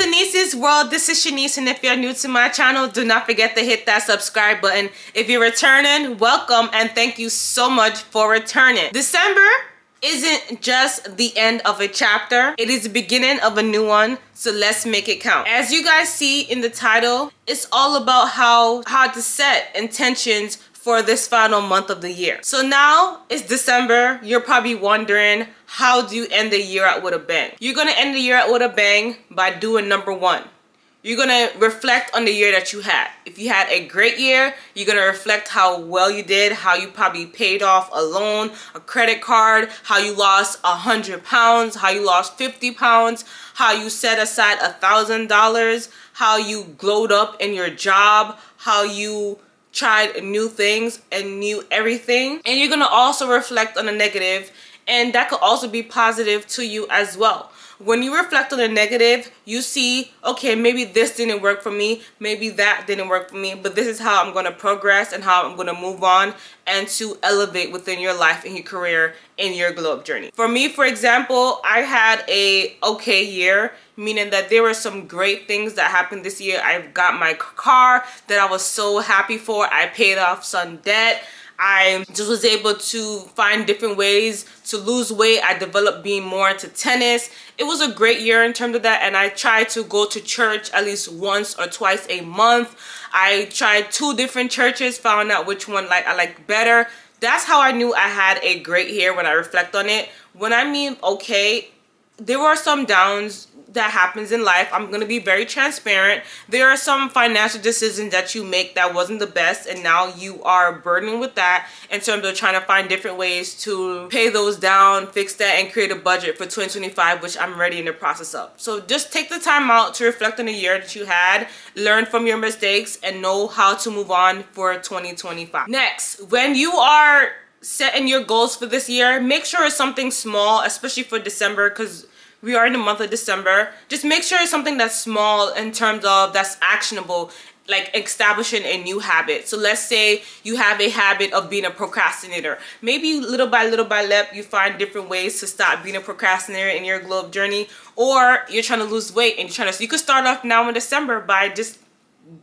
to Niece's World. This is Shanice, and if you're new to my channel, do not forget to hit that subscribe button. If you're returning, welcome, and thank you so much for returning. December isn't just the end of a chapter, it is the beginning of a new one, so let's make it count. As you guys see in the title, it's all about how to set intentions for this final month of the year. So now it's December. You're probably wondering, how do you end the year out with a bang? You're gonna end the year out with a bang by doing number one. You're gonna reflect on the year that you had. If you had a great year, you're gonna reflect how well you did, how you probably paid off a loan, a credit card, how you lost 100 pounds, how you lost 50 pounds, how you set aside $1,000, how you glowed up in your job, how you tried new things and knew everything. And you're gonna also reflect on the negative, and that could also be positive to you as well. When you reflect on the negative, you see, okay, maybe this didn't work for me, maybe that didn't work for me, but this is how I'm going to progress and how I'm going to move on and to elevate within your life and your career in your glow up journey. For me, for example, I had a okay year, meaning that there were some great things that happened this year. I got my car that I was so happy for. I paid off some debt. I just was able to find different ways to lose weight. I developed being more into tennis. It was a great year in terms of that, and I tried to go to church at least once or twice a month. I tried 2 different churches, found out which one I like better. That's how I knew I had a great year when I reflect on it. When I mean okay, there were some downs that happens in life. I'm gonna be very transparent. There are some financial decisions that you make that wasn't the best, and now you are burdened with that in terms of trying to find different ways to pay those down, fix that, and create a budget for 2025, which I'm already in the process of. So just take the time out to reflect on the year that you had, learn from your mistakes, and know how to move on for 2025. Next, when you are setting your goals for this year, make sure it's something small, especially for December, because we are in the month of December. Just make sure it's something that's small in terms of that's actionable, like establishing a new habit. So let's say you have a habit of being a procrastinator. Maybe little by little you find different ways to stop being a procrastinator in your glow up journey, or you're trying to lose weight and so you could start off now in December by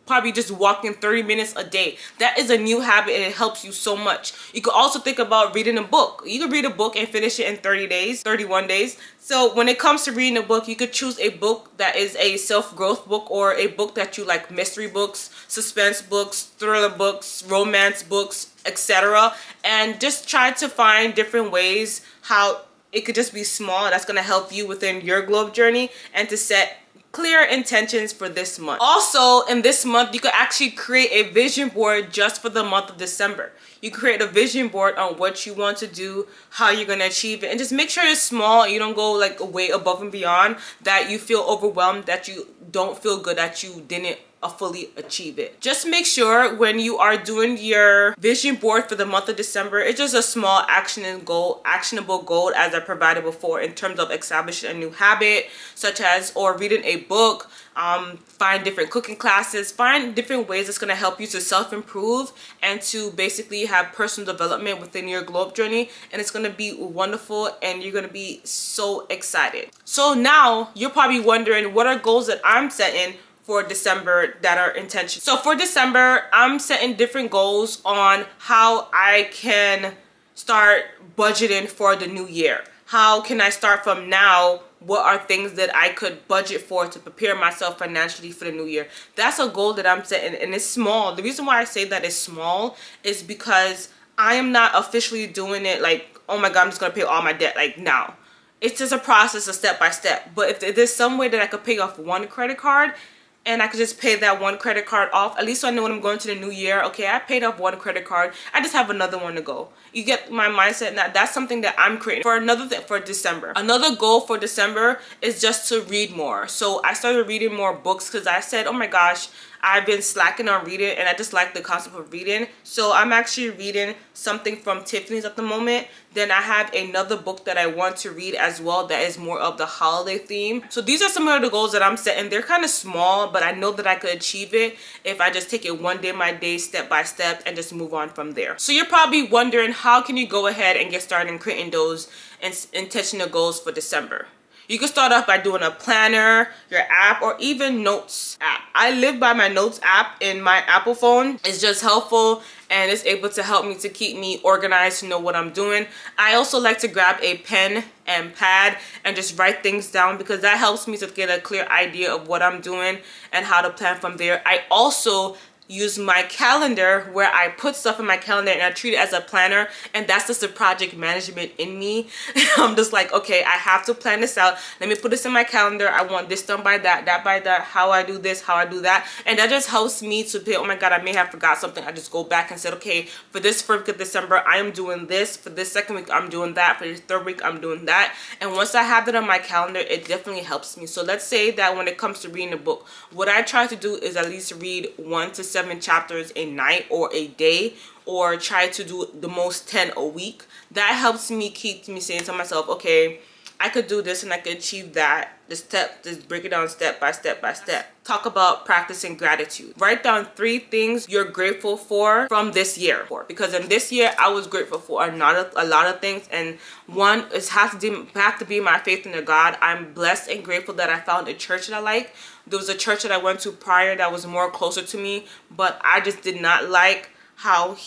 probably just walking 30 minutes a day. That is a new habit, and it helps you so much. You could also think about reading a book. You could read a book and finish it in 30 days, 31 days. So when it comes to reading a book, you could choose a book that is a self-growth book, or a book that you like, mystery books, suspense books, thriller books, romance books, etc. And just try to find different ways how it could just be small. That's going to help you within your glow up journey and to set clear intentions for this month. Also, in this month, you could actually create a vision board just for the month of December. You create a vision board on what you want to do, how you're going to achieve it, and just make sure it's small. You don't go like way above and beyond that you feel overwhelmed, that you don't feel good that you didn't fully achieve it. Just make sure when you are doing your vision board for the month of December, it's just a small actionable goal as I provided before, in terms of establishing a new habit, such as reading a book, find different cooking classes, find different ways that's going to help you to self-improve and to basically have personal development within your glow up journey, and it's going to be wonderful and you're going to be so excited. So now you're probably wondering, what are goals that I'm setting for December that are intentional? So for December, I'm setting different goals on how I can start budgeting for the new year. How can I start from now? What are things that I could budget for to prepare myself financially for the new year? That's a goal that I'm setting, and it's small. The reason why I say that it's small is because I am not officially doing it like, oh my God, I'm just gonna pay all my debt like now. It's just a process, a step by step. But if there's some way that I could pay off one credit card, and I could just pay that one credit card off, at least so I know when I'm going to the new year, okay, I paid off one credit card, I just have another one to go. You get my mindset now. That's something that I'm creating for another thing for December. Another goal for December is just to read more. So I started reading more books because I said, oh my gosh, I've been slacking on reading, and I just like the concept of reading. So I'm actually reading something from Tiffany's at the moment. Then I have another book that I want to read as well that is more of the holiday theme. So these are some of the goals that I'm setting. They're kind of small, but I know that I could achieve it if I just take it one day by day, step by step, and just move on from there. So you're probably wondering, how can you go ahead and get started in creating those intentional goals for December? You can start off by doing a planner, your app, or even notes app. I live by my notes app in my Apple phone. It's just helpful and it's able to help me to keep me organized, to know what I'm doing. I also like to grab a pen and pad and just write things down because that helps me to get a clear idea of what I'm doing and how to plan from there. I also use my calendar where I put stuff in my calendar and I treat it as a planner, and that's just the project management in me. I'm just like, okay, I have to plan this out. Let me put this in my calendar. I want this done by that by that, how I do this, how I do that. And that just helps me to be, oh my God, I may have forgot something. I just go back and said, okay, for this first week of December, I am doing this. For this second week, I'm doing that. For this third week, I'm doing that. And once I have that on my calendar, it definitely helps me. So let's say that when it comes to reading a book, what I try to do is at least read 1 to 7 chapters a night or a day, or try to do the most 10 a week. That helps me, keep me saying to myself, okay, I could do this and I could achieve that. Just break it down step by step by step. Talk about practicing gratitude. Write down 3 things you're grateful for from this year. Because in this year, I was grateful for a lot of things. And one is have to be my faith in the God. I'm blessed and grateful that I found a church that I like. There was a church that I went to prior that was more closer to me, but I just did not like how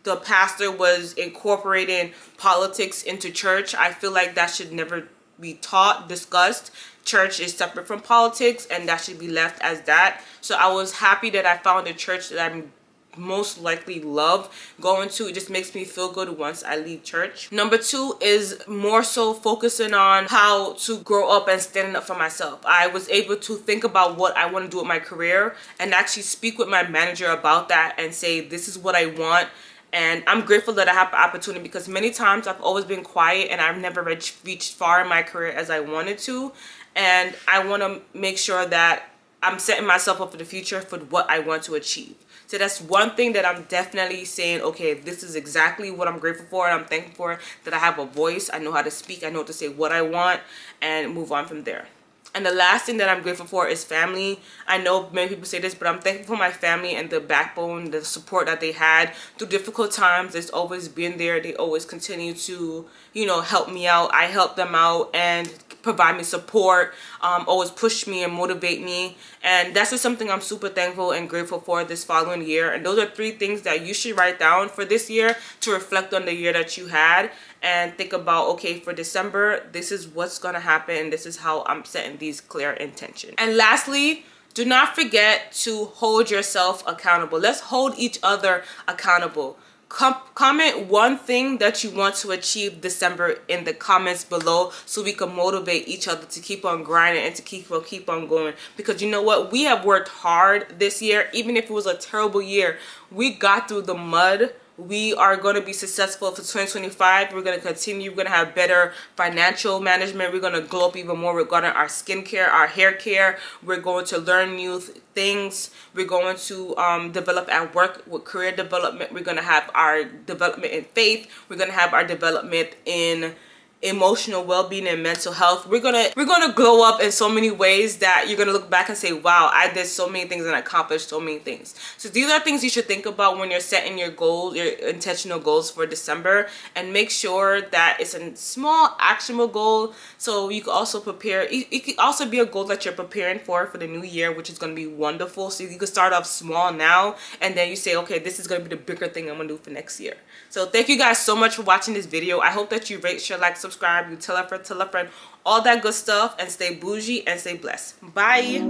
the pastor was incorporating politics into church. I feel like that should never be taught, discussed. Church is separate from politics and that should be left as that. So I was happy that I found a church that I'm most likely love going to. It just makes me feel good once I leave church. Number 2 is more so focusing on how to grow up and standing up for myself. I was able to think about what I want to do with my career and actually speak with my manager about that and say, this is what I want. And I'm grateful that I have the opportunity, because many times I've always been quiet and I've never reached far in my career as I wanted to. And I want to make sure that I'm setting myself up for the future for what I want to achieve. So that's one thing that I'm definitely saying, okay, this is exactly what I'm grateful for, and I'm thankful for that I have a voice. I know how to speak. I know to say what I want and move on from there. And the last thing that I'm grateful for is family. I know many people say this, but I'm thankful for my family and the backbone, the support that they had through difficult times. It's always been there. They always continue to, you know, help me out. I help them out and provide me support, always push me and motivate me. And that's just something I'm super thankful and grateful for this following year. And those are 3 things that you should write down for this year to reflect on the year that you had and think about, okay, for December, this is what's gonna happen. This is how I'm setting these clear intentions. And lastly, do not forget to hold yourself accountable. Let's hold each other accountable. Comment one thing that you want to achieve December in the comments below so we can motivate each other to keep on grinding and to keep on going. Because you know what? We have worked hard this year. Even if it was a terrible year, we got through the mud. We are going to be successful for 2025. We're going to continue. We're going to have better financial management. We're going to glow up even more regarding our skincare, our hair care. We're going to learn new things. We're going to develop at work with career development. We're going to have our development in faith. We're going to have our development in emotional well-being and mental health. We're gonna glow up in so many ways that you're gonna look back and say, wow, I did so many things and accomplished so many things. So these are things you should think about when you're setting your goals, your intentional goals for December, and make sure that it's a small actionable goal so you can also prepare. It could also be a goal that you're preparing for the new year, which is going to be wonderful. So you can start off small now and then you say, okay, this is going to be the bigger thing I'm going to do for next year. So thank you guys so much for watching this video. I hope that you rate, share, like, subscribe, you tell a friend, all that good stuff, and stay bougie and stay blessed. Bye.